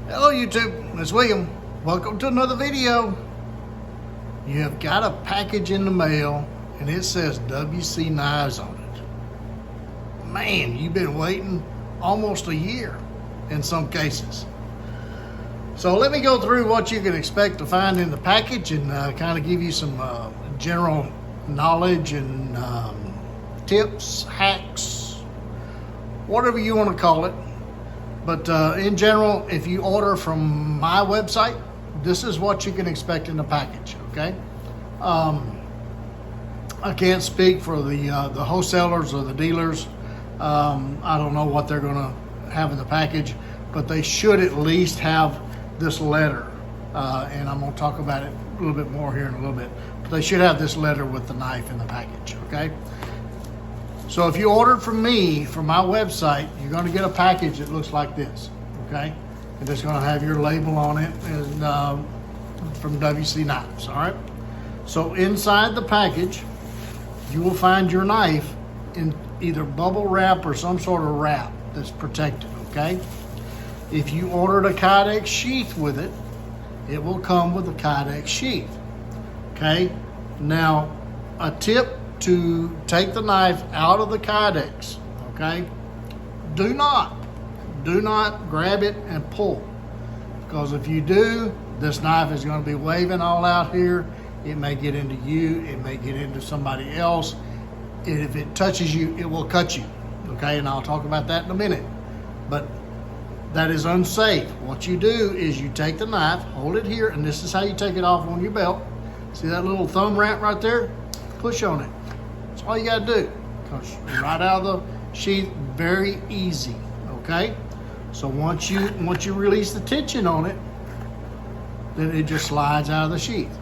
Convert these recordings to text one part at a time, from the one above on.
Hello YouTube, it's William. Welcome to another video. You have got a package in the mail and it says WC Knives on it. Man, you've been waiting almost a year in some cases. So let me go through what you can expect to find in the package and kind of give you some general knowledge and tips, hacks, whatever you want to call it. But in general, if you order from my website, this is what you can expect in the package, okay? I can't speak for the wholesalers or the dealers. I don't know what they're gonna have in the package, but they should at least have this letter. And I'm gonna talk about it a little bit more here in a little bit. But they should have this letter with the knife in the package, okay? So if you ordered from me, from my website, you're gonna get a package that looks like this, okay? And it's gonna have your label on it and from WC Knives, all right? So inside the package, you will find your knife in either bubble wrap or some sort of wrap that's protected, okay? If you ordered a Kydex sheath with it, it will come with a Kydex sheath, okay? Now, a tip to take the knife out of the Kydex, okay? Do not grab it and pull, because if you do, this knife is going to be waving all out here. It may get into you, it may get into somebody else, and if it touches you, it will cut you, okay? And I'll talk about that in a minute, but that is unsafe. What you do is you take the knife, hold it here, and this is how you take it off on your belt. See that little thumb wrap right there? Push on it. That's all you gotta do. Comes right out of the sheath, very easy, okay? So once you release the tension on it, then it just slides out of the sheath.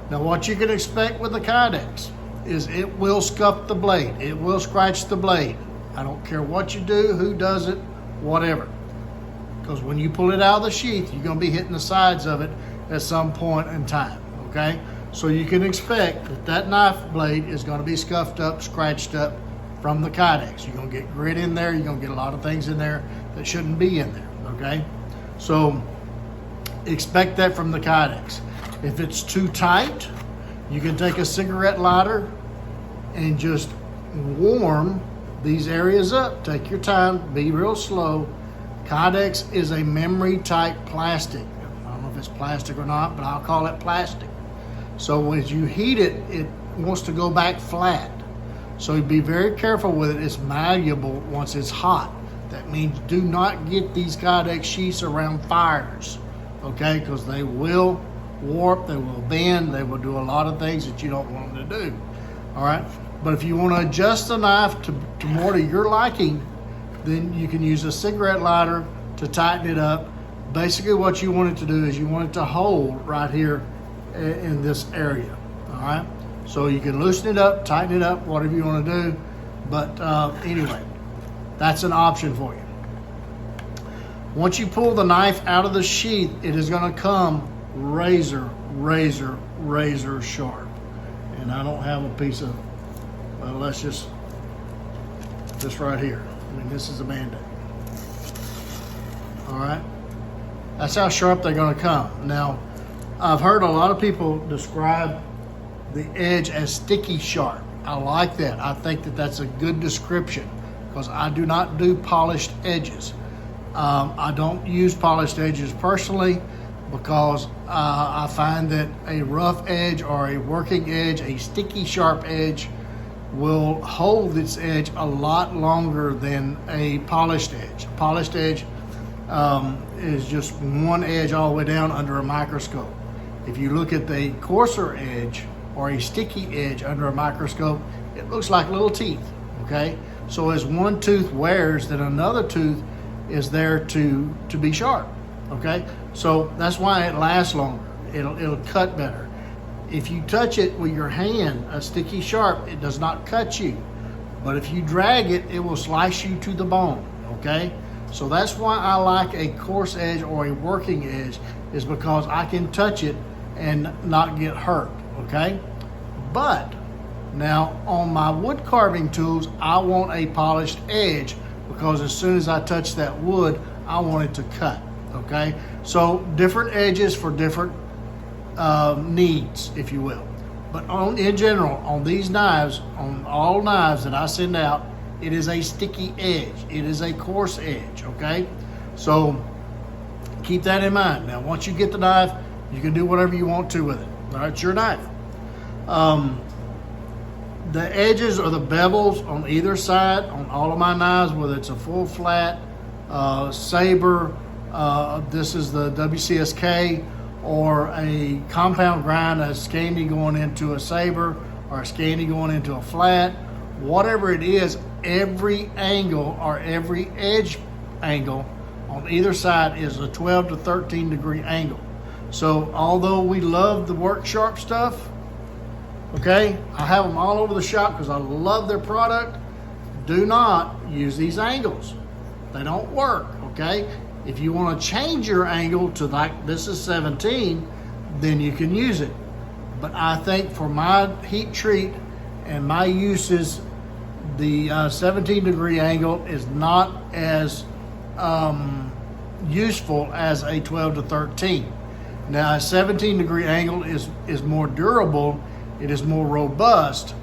Now what you can expect with the Kydex is it will scuff the blade. It will scratch the blade. I don't care what you do, who does it, whatever. Because when you pull it out of the sheath, you're gonna be hitting the sides of it at some point in time, okay? So you can expect that that knife blade is going to be scuffed up, scratched up from the Kydex. You're going to get grit in there. You're going to get a lot of things in there that shouldn't be in there, okay? So expect that from the Kydex. If it's too tight, you can take a cigarette lighter and just warm these areas up. Take your time, be real slow. Kydex is a memory type plastic. I don't know if it's plastic or not, but I'll call it plastic. So as you heat it, it wants to go back flat. So be very careful with it. It's malleable once it's hot. That means do not get these Kydex sheaths around fires, okay? Because they will warp, they will bend, they will do a lot of things that you don't want them to do, all right? But if you want to adjust the knife to more to your liking, then you can use a cigarette lighter to tighten it up. Basically what you want it to do is you want it to hold right here in this area, all right? So you can loosen it up, tighten it up, whatever you want to do. But anyway, that's an option for you. Once you pull the knife out of the sheath, it is going to come razor sharp. And I don't have a piece of, well, let's just, this right here. I mean, this is a Band-Aid. All right? That's how sharp they're going to come. Now, I've heard a lot of people describe the edge as sticky sharp. I like that. I think that that's a good description because I do not do polished edges. I don't use polished edges personally because I find that a rough edge or a working edge, a sticky sharp edge, will hold its edge a lot longer than a polished edge. A polished edge is just one edge all the way down under a microscope. If you look at the coarser edge or a sticky edge under a microscope, it looks like little teeth, okay? So as one tooth wears, then another tooth is there to be sharp, okay? So that's why it lasts longer. It'll cut better. If you touch it with your hand, a sticky sharp, it does not cut you. But if you drag it, it will slice you to the bone, okay? So that's why I like a coarse edge or a working edge, is because I can touch it and not get hurt, okay? But now on my wood carving tools, I want a polished edge because as soon as I touch that wood, I want it to cut, Okay, so different edges for different needs, if you will. But in general, on these knives, on all knives that I send out, it is a sticky edge. It is a coarse edge, okay? So keep that in mind. Now, once you get the knife, you can do whatever you want to with it. All right, it's your knife. The edges or the bevels on either side on all of my knives, whether it's a full flat, saber, this is the WCSK, or a compound grind, a scanty going into a saber, or a scanty going into a flat, whatever it is, every angle or every edge angle on either side is a 12 to 13 degree angle. So although we love the work sharp stuff, okay, I have them all over the shop because I love their product. Do not use these angles. They don't work, okay? If you want to change your angle to like this is 17, then you can use it. But I think for my heat treat and my uses, the 17 degree angle is not as useful as a 12 to 13. Now a 17 degree angle is more durable, it is more robust.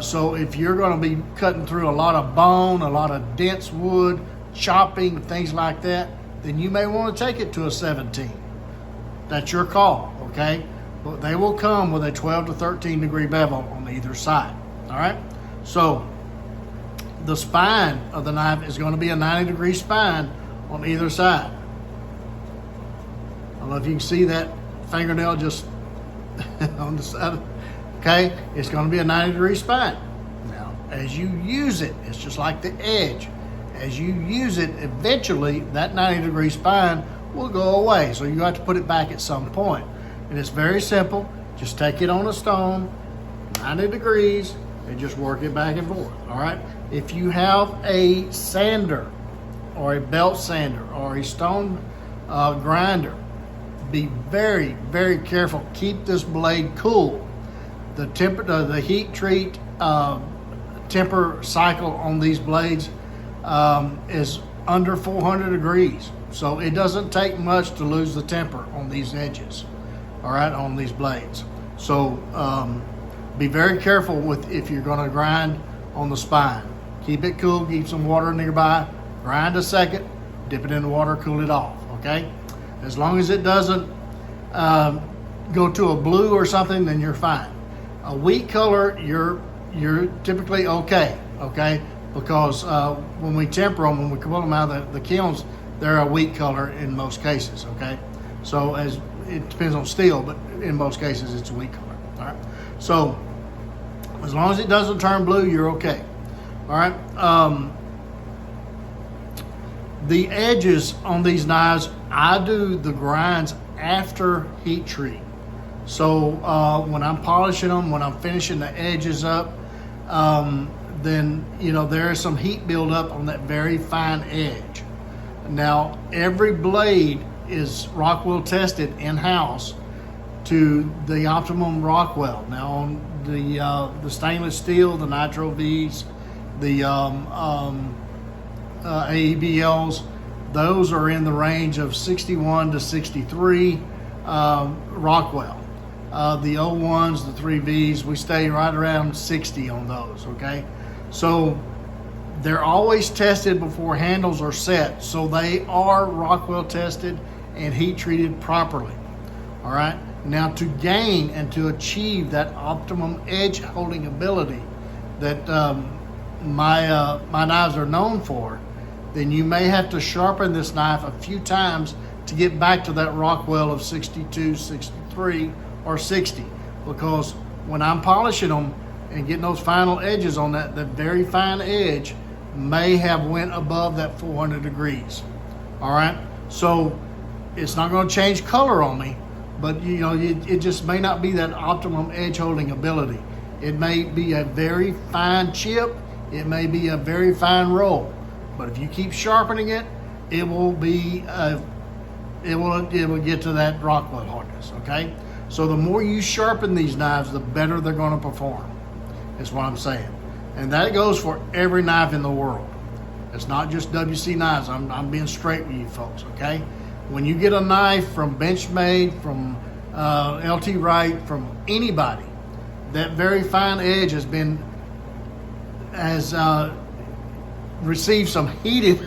So if you're going to be cutting through a lot of bone, a lot of dense wood, chopping, things like that, then you may want to take it to a 17. That's your call, okay? But they will come with a 12 to 13 degree bevel on either side, all right? So the spine of the knife is going to be a 90 degree spine on either side. I don't know if you can see that fingernail just on the side. Okay, it's going to be a 90 degree spine. Now, as you use it, it's just like the edge. As you use it, eventually that 90 degree spine will go away. So you have to put it back at some point. And it's very simple. Just take it on a stone, 90 degrees, and just work it back and forth, all right? If you have a sander or a belt sander or a stone grinder, be very, very careful. Keep this blade cool. The heat treat temper cycle on these blades is under 400 degrees. So it doesn't take much to lose the temper on these edges, all right, on these blades. So be very careful with if you're going to grind on the spine. Keep it cool, keep some water nearby, grind a second, dip it in the water, cool it off, okay? As long as it doesn't go to a blue or something, then you're fine. A wheat color, you're typically okay? Because when we temper them, when we pull them out of the kilns, they're a wheat color in most cases, okay? So as it depends on steel, but in most cases it's a wheat color, all right? So as long as it doesn't turn blue, you're okay, all right? The edges on these knives, I do the grinds after heat treat. So when I'm polishing them, when I'm finishing the edges up, then there is some heat buildup on that very fine edge. Now every blade is Rockwell tested in-house to the optimum Rockwell. Now on the stainless steel, the Nitro V's, the AEBLs, those are in the range of 61 to 63 Rockwell. The 01s, the 3Vs, we stay right around 60 on those, okay? So they're always tested before handles are set, so they are Rockwell tested and heat treated properly, all right? Now to gain and to achieve that optimum edge holding ability that my knives are known for, then you may have to sharpen this knife a few times to get back to that Rockwell of 62, 63, or 60, because when I'm polishing them and getting those final edges on that, the very fine edge may have went above that 400 degrees, all right? So it's not going to change color on me, but it just may not be that optimum edge holding ability. It may be a very fine chip, it may be a very fine roll, but if you keep sharpening it, it will be it will get to that Rockwell hardness, okay? So the more you sharpen these knives, the better they're going to perform, is what I'm saying. And that goes for every knife in the world. It's not just WC knives. I'm being straight with you folks, okay? When you get a knife from Benchmade, from LT Wright, from anybody, that very fine edge has received some heated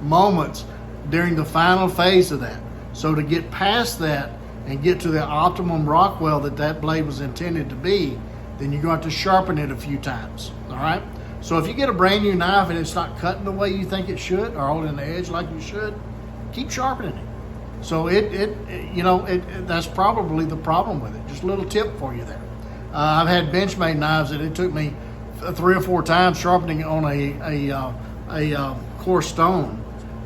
moments during the final phase of that. So to get past that and get to the optimum Rockwell that blade was intended to be, then you're going to have to sharpen it a few times. All right. So if you get a brand new knife and it's not cutting the way you think it should, or holding the edge like you should, keep sharpening it. So that's probably the problem with it. Just a little tip for you there. I've had Benchmade knives that it took me 3 or 4 times sharpening it on a coarse stone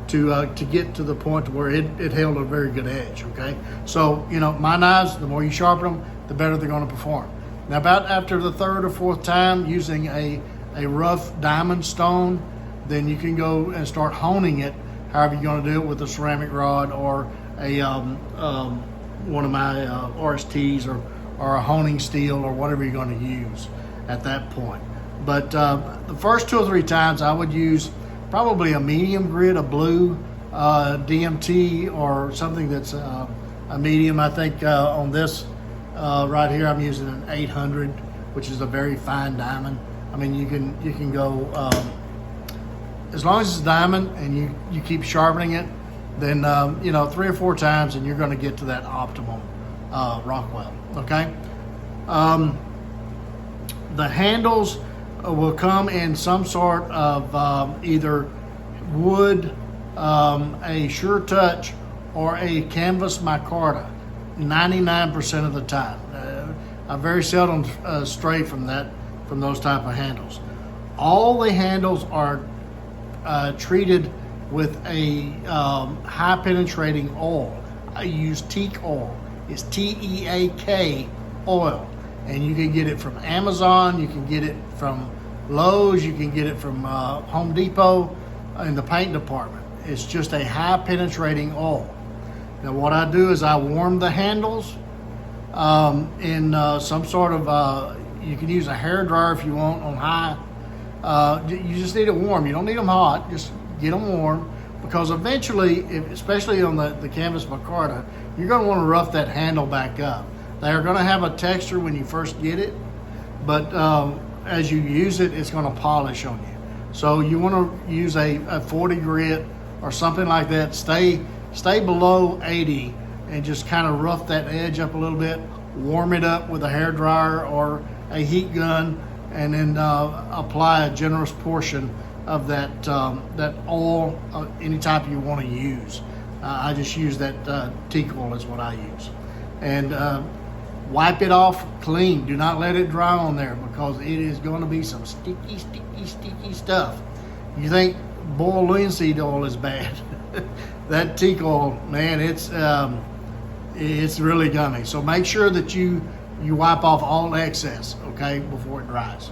to get to the point where it held a very good edge. Okay, so my knives, the more you sharpen them, the better they're going to perform. Now, about after the 3rd or 4th time using a rough diamond stone, then you can go and start honing it. However you're going to do it, with a ceramic rod or a one of my RSTs or a honing steel or whatever you're going to use at that point. But the first 2 or 3 times I would use probably a medium grit, a blue DMT, or something that's a medium. I think on this right here I'm using an 800, which is a very fine diamond. I mean, you can go as long as it's diamond and you keep sharpening it, then 3 or 4 times and you're going to get to that optimum Rockwell. Okay. The handles will come in some sort of either wood, a Sure Touch, or a canvas micarta 99% of the time. I very seldom stray from those type of handles. All the handles are treated with a high penetrating oil. I use teak oil. It's TEAK oil, and you can get it from Amazon, you can get it from Lowe's, you can get it from Home Depot in the paint department. It's just a high penetrating oil. Now what I do is I warm the handles in some sort of, you can use a hair dryer if you want on high. You just need it warm. You don't need them hot. Just get them warm, because eventually, especially on the canvas micarta, you're going to want to rough that handle back up. They are going to have a texture when you first get it, but as you use it, it's going to polish on you. So you want to use a 40 grit or something like that. Stay below 80 and just kind of rough that edge up a little bit. Warm it up with a hair dryer or a heat gun, and then apply a generous portion of that oil, any type you want to use. I just use that teak oil is what I use, and wipe it off clean. Do not let it dry on there, because it is going to be some sticky stuff. You think boiled linseed oil is bad? That teak oil, man, it's really gummy. So make sure that you wipe off all excess, okay, before it dries.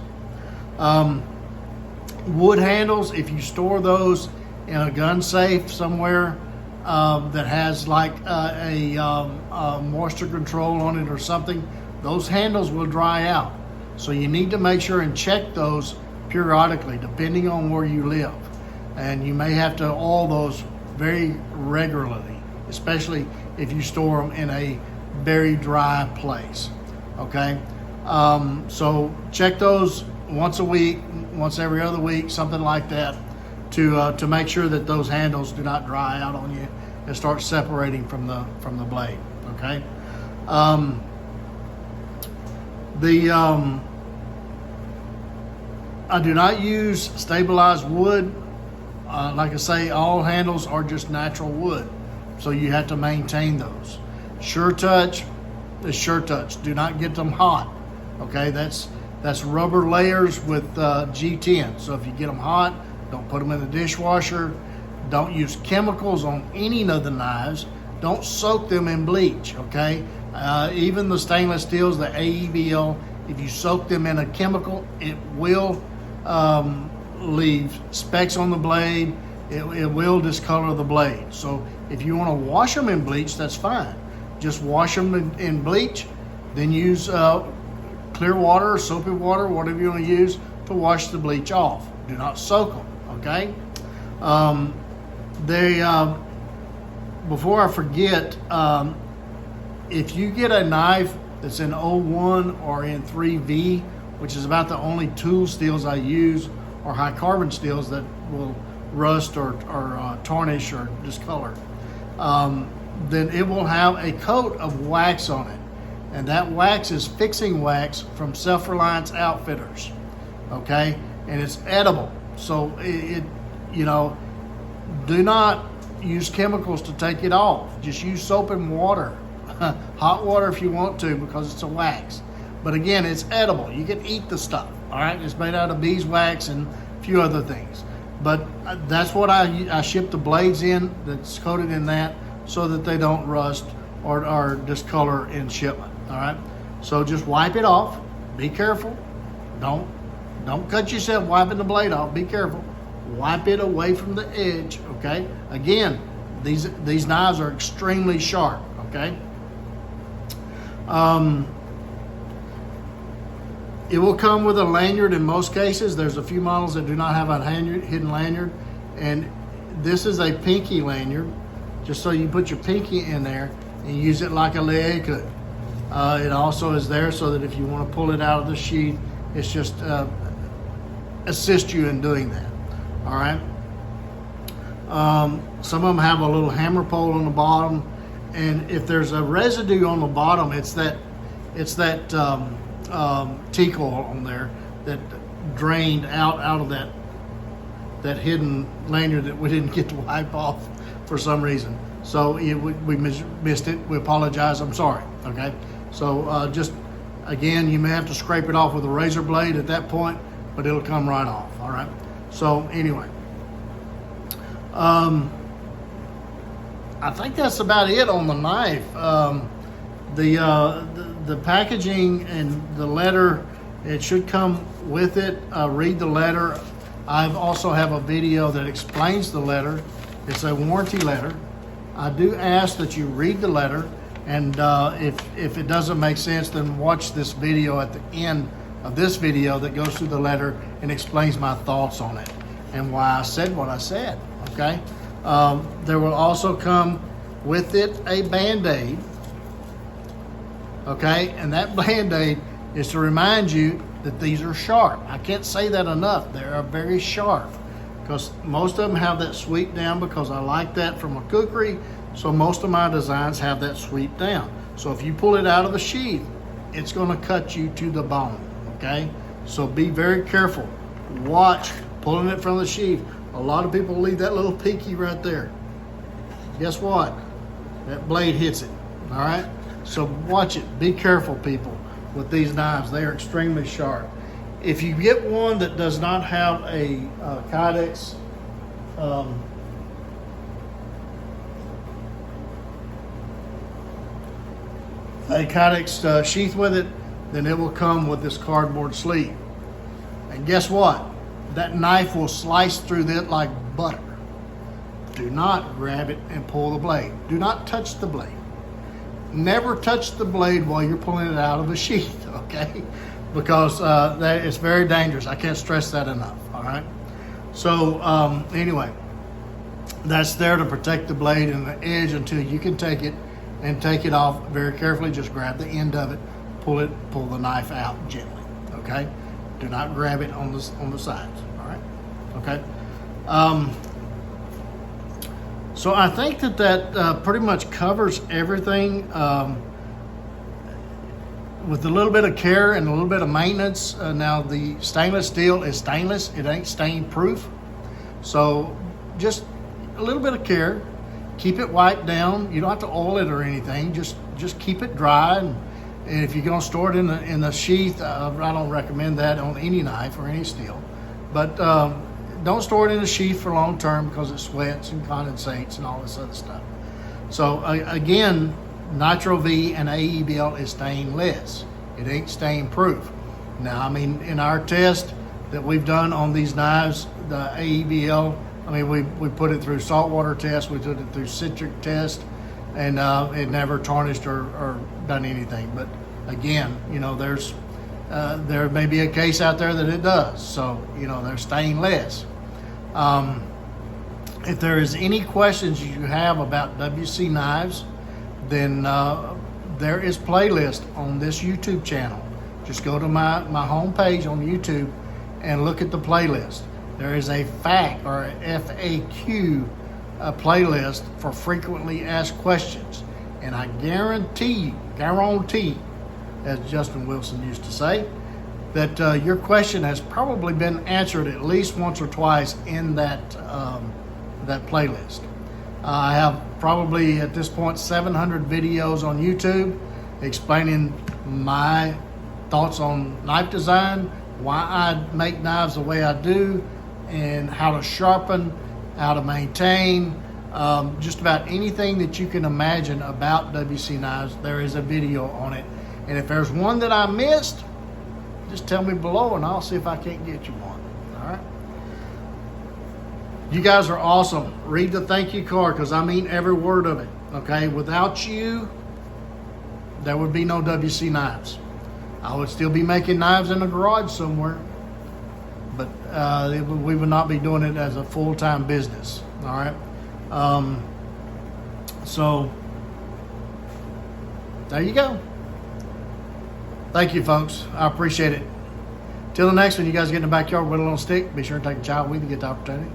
Wood handles, if you store those in a gun safe somewhere that has like a moisture control on it or something, those handles will dry out. So you need to make sure and check those periodically, depending on where you live. And you may have to oil those very regularly, especially if you store them in a very dry place. Okay, so check those once a week, once every other week, something like that, to make sure that those handles do not dry out on you and start separating from the blade. Okay. I do not use stabilized wood. Like I say, all handles are just natural wood, so you have to maintain those. Sure Touch is Sure Touch. Do not get them hot. Okay, that's rubber layers with G10. So if you get them hot, don't put them in the dishwasher. Don't use chemicals on any of the knives. Don't soak them in bleach. Okay, even the stainless steels, the AEBL, if you soak them in a chemical, it will leave specks on the blade. It will discolor the blade. So if you want to wash them in bleach, that's fine. Just wash them in bleach, then use clear water, soapy water, whatever you want to use to wash the bleach off. Do not soak them, okay? before I forget, if you get a knife that's in 01 or in 3V, which is about the only tool steels I use, or high carbon steels that will rust or tarnish or discolor, then it will have a coat of wax on it. And that wax is fixing wax from Self-Reliance Outfitters, okay? And it's edible. So it you know, do not use chemicals to take it off. Just use soap and water, hot water if you want to, because it's a wax. But again, it's edible. You can eat the stuff, all right? It's made out of beeswax and a few other things. But that's what I ship the blades in, that's coated in that, so that they don't rust or discolor in shipment, all right? So just wipe it off. Be careful. Don't cut yourself wiping the blade off. Be careful. Wipe it away from the edge, okay? Again, these knives are extremely sharp, okay? It will come with a lanyard in most cases. There's a few models that do not have a hidden lanyard, and this is a pinky lanyard, just so you put your pinky in there and use it like a leg hook. It also is there so that if you want to pull it out of the sheath, it's just assist you in doing that. All right. Some of them have a little hammer pole on the bottom, and if there's a residue on the bottom, it's that teak oil on there that drained out of that hidden lanyard that we didn't get to wipe off for some reason. So we missed it. We apologize. I'm sorry. Okay. So just again, you may have to scrape it off with a razor blade at that point, but it'll come right off. All right. So anyway, I think that's about it on the knife. The packaging and the letter, it should come with it. Read the letter. I also have a video that explains the letter. It's a warranty letter. I do ask that you read the letter, and if it doesn't make sense, then watch this video at the end of this video that goes through the letter and explains my thoughts on it and why I said what I said, okay? There will also come with it a Band-Aid, okay? And that Band-Aid is to remind you that these are sharp. I can't say that enough. They are very sharp, because most of them have that sweep down, because I like that from a cookery, so most of my designs have that sweep down. So if you pull it out of the sheath, it's gonna cut you to the bone, okay? So be very careful. Watch pulling it from the sheath. A lot of people leave that little pinky right there. Guess what? That blade hits it, all right? So watch it. Be careful, people, with these knives. They are extremely sharp. If you get one that does not have a Kydex sheath with it, then it will come with this cardboard sleeve. And guess what? That knife will slice through it like butter. Do not grab it and pull the blade. Do not touch the blade. Never touch the blade while you're pulling it out of the sheath, okay? Because that is very dangerous. I can't stress that enough, all right? So anyway, that's there to protect the blade and the edge until you can take it and take it off very carefully. Just grab the end of it, pull the knife out gently, okay? Do not grab it on the sides, all right? Okay. So I think that pretty much covers everything. With a little bit of care and a little bit of maintenance. Now the stainless steel is stainless. It ain't stain proof. So just a little bit of care. Keep it wiped down. You don't have to oil it or anything. Just keep it dry. And if you're gonna store it in the sheath, I don't recommend that on any knife or any steel. But don't store it in a sheath for long term, because it sweats and condensates and all this other stuff. So again, Nitro V and AEBL is stainless. It ain't stain proof. Now, I mean, in our test that we've done on these knives, the AEBL, I mean, we put it through saltwater test, we put it through citric test, and it never tarnished or done anything. But again, you know, there may be a case out there that it does. So, you know, they're stainless. If there is any questions you have about WC knives, then there is playlist on this YouTube channel. Just go to my homepage on YouTube and look at the playlist. There is a FAQ or a FAQ playlist for frequently asked questions. And I guarantee, as Justin Wilson used to say, that your question has probably been answered at least once or twice in that playlist. I have probably at this point 700 videos on YouTube explaining my thoughts on knife design, why I make knives the way I do, and how to sharpen, how to maintain, just about anything that you can imagine about WC knives. There is a video on it. And if there's one that I missed, just tell me below and I'll see if I can't get you one. All right. You guys are awesome. Read the thank you card, because I mean every word of it. Okay. Without you, there would be no WC knives. I would still be making knives in the garage somewhere, but we would not be doing it as a full-time business. All right. So there you go. Thank you, folks. I appreciate it. Till the next one, you guys get in the backyard, whittle on a stick. Be sure to take a child with you, get the opportunity.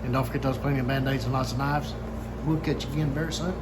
And don't forget those plenty of Band-Aids and lots of knives. We'll catch you again very soon.